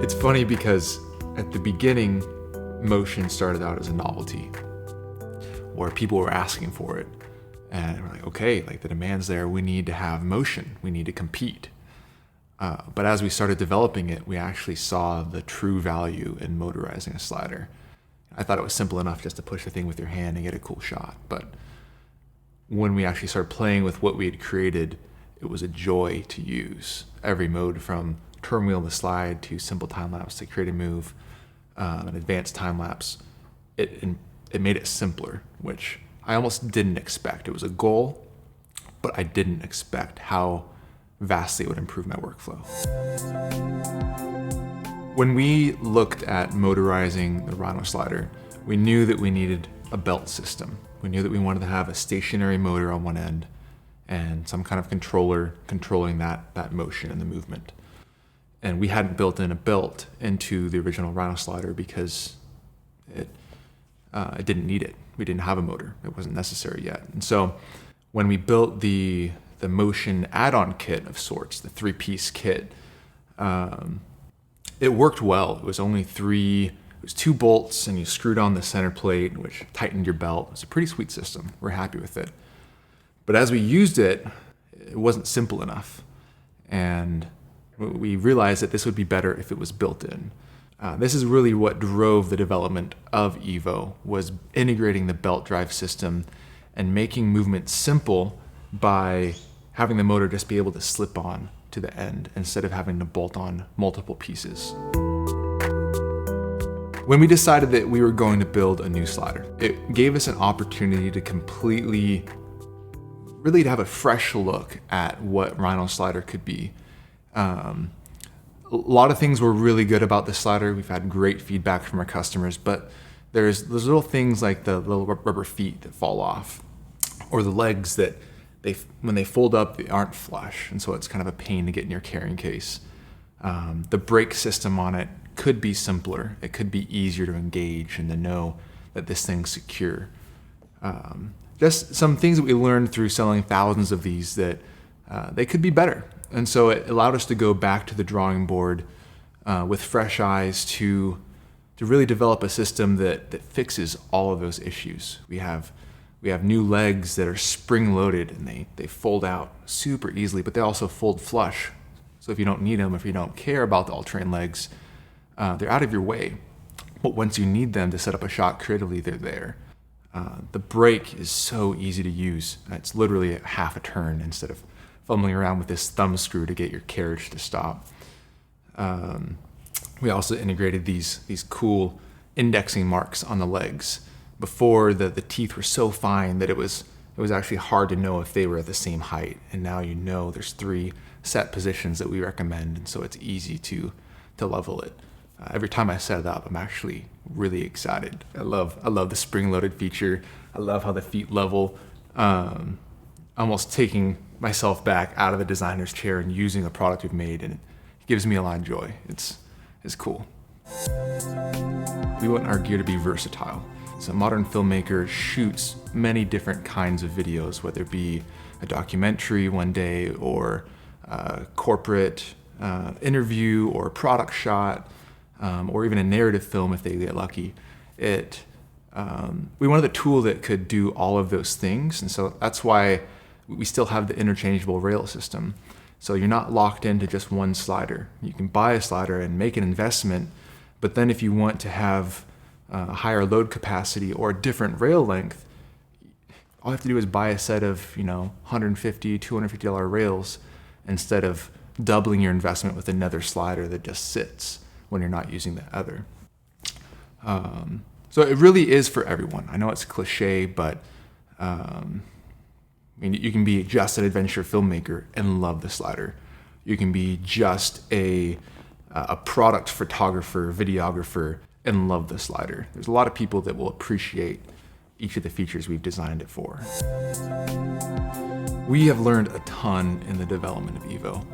It's funny because at the beginning, motion started out as a novelty where people were asking for it. And we're like, okay, like the demand's there, we need to have motion, we need to compete. But as we started developing it, we actually saw the true value in motorizing a slider. I thought it was simple enough just to push the thing with your hand and get a cool shot. But when we actually started playing with what we had created, it was a joy to use. Every mode from turn wheel to slide to simple time lapse to create a move, an advanced time lapse, it made it simpler, which I almost didn't expect. It was a goal, but I didn't expect how vastly it would improve my workflow. When we looked at motorizing the Rhino Slider, we knew that we needed a belt system. We knew that we wanted to have a stationary motor on one end and some kind of controller controlling that motion and the movement. And we hadn't built in a belt into the original Rhino Slider because it didn't need it. We didn't have a motor. It wasn't necessary yet. And so when we built the motion add-on kit of sorts, the 3-piece kit, it worked well. It was only 2 bolts, and you screwed on the center plate, which tightened your belt. It's a pretty sweet system. We're happy with it. But as we used it, it wasn't simple enough. And we realized that this would be better if it was built in. This is really what drove the development of EVO, was integrating the belt drive system and making movement simple by having the motor just be able to slip on to the end instead of having to bolt on multiple pieces. When we decided that we were going to build a new slider, it gave us an opportunity to really to have a fresh look at what Rhino Slider could be. A lot of things were really good about the slider. We've had great feedback from our customers, but there's little things like the little rubber feet that fall off, or the legs that when they fold up, they aren't flush, and so it's kind of a pain to get in your carrying case. The brake system on it could be simpler. It could be easier to engage and to know that this thing's secure. Just some things that we learned through selling thousands of these that they could be better. And so it allowed us to go back to the drawing board with fresh eyes to really develop a system that fixes all of those issues. We have new legs that are spring-loaded, and they fold out super easily, but they also fold flush. So if you don't need them, if you don't care about the all-terrain legs, they're out of your way. But once you need them to set up a shot creatively, they're there. The brake is so easy to use. It's literally half a turn instead of fumbling around with this thumb screw to get your carriage to stop. We also integrated these cool indexing marks on the legs. Before, the teeth were so fine that it was actually hard to know if they were at the same height. And now you know there's 3 set positions that we recommend, and so it's easy to level it. Every time I set it up, I'm actually really excited. I love the spring-loaded feature. I love how the feet level. Almost taking myself back out of the designer's chair and using a product we've made, and it gives me a lot of joy. It's cool. We want our gear to be versatile. So a modern filmmaker shoots many different kinds of videos, whether it be a documentary one day or a corporate interview or a product shot, or even a narrative film if they get lucky. We wanted a tool that could do all of those things, and so that's why we still have the interchangeable rail system. So you're not locked into just one slider. You can buy a slider and make an investment, but then if you want to have a higher load capacity or a different rail length, all you have to do is buy a set of $150, $250 rails instead of doubling your investment with another slider that just sits when you're not using the other. So it really is for everyone. I know it's cliche, but you can be just an adventure filmmaker and love the slider. You can be just a product photographer, videographer, and love the slider. There's a lot of people that will appreciate each of the features we've designed it for. We have learned a ton in the development of EVO.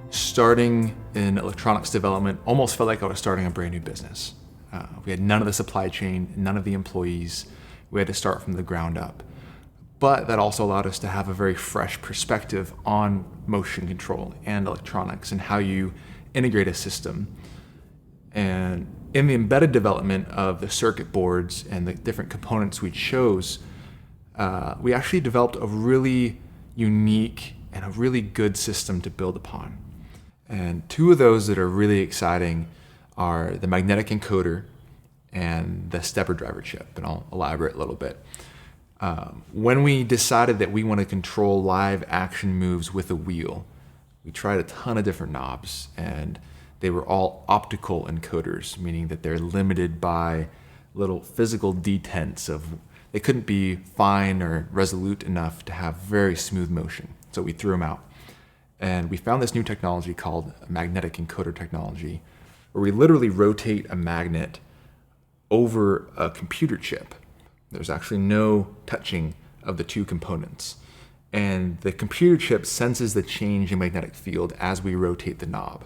Starting in electronics development almost felt like I was starting a brand new business. We had none of the supply chain, none of the employees. We had to start from the ground up. But that also allowed us to have a very fresh perspective on motion control and electronics and how you integrate a system. And in the embedded development of the circuit boards and the different components we chose, we actually developed a really unique and a really good system to build upon. And two of those that are really exciting are the magnetic encoder and the stepper driver chip, and I'll elaborate a little bit. When we decided that we want to control live action moves with a wheel, we tried a ton of different knobs, and they were all optical encoders, meaning that they're limited by little physical detents they couldn't be fine or resolute enough to have very smooth motion. So we threw them out. And we found this new technology called magnetic encoder technology, where we literally rotate a magnet over a computer chip. There's actually no touching of the two components. And the computer chip senses the change in magnetic field as we rotate the knob.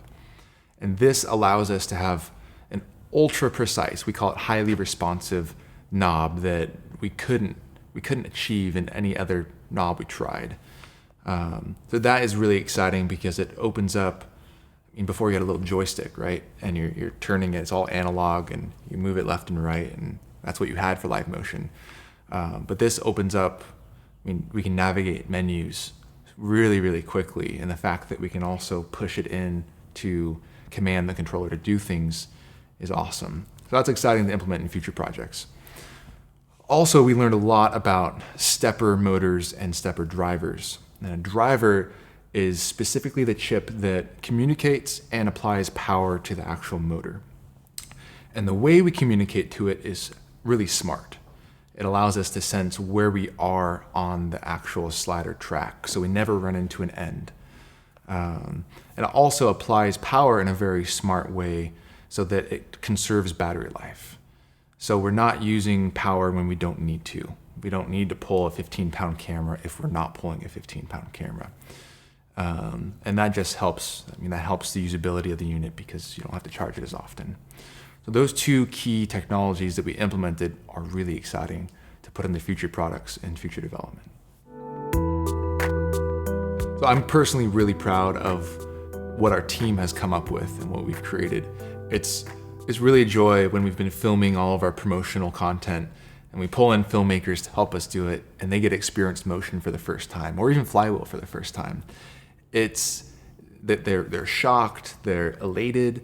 And this allows us to have an ultra precise, we call it highly responsive knob that we couldn't achieve in any other knob we tried. So that is really exciting because it opens up, before you had a little joystick, right? And you're turning it, it's all analog and you move it left and right, and that's what you had for live motion. But this opens up, we can navigate menus really, really quickly. And the fact that we can also push it in to command the controller to do things is awesome. So that's exciting to implement in future projects. Also, we learned a lot about stepper motors and stepper drivers. And a driver is specifically the chip that communicates and applies power to the actual motor. And the way we communicate to it is really smart. It allows us to sense where we are on the actual slider track, so we never run into an end. And it also applies power in a very smart way so that it conserves battery life. So we're not using power when we don't need to. We don't need to pull a 15-pound camera if we're not pulling a 15-pound camera. And that just helps. That helps the usability of the unit because you don't have to charge it as often. So those two key technologies that we implemented are really exciting to put in the future products and future development. So I'm personally really proud of what our team has come up with and what we've created. It's really a joy when we've been filming all of our promotional content and we pull in filmmakers to help us do it and they get experienced motion for the first time or even flywheel for the first time. It's that they're shocked, they're elated.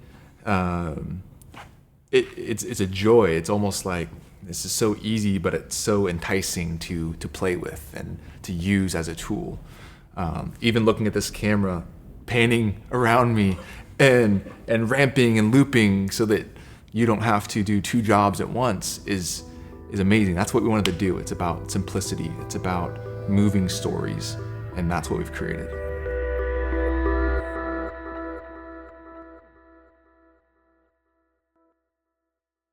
It's a joy. It's almost like this is so easy, but it's so enticing to play with and to use as a tool. Even looking at this camera, panning around me and ramping and looping so that you don't have to do two jobs at once is amazing. That's what we wanted to do. It's about simplicity. It's about moving stories, and that's what we've created.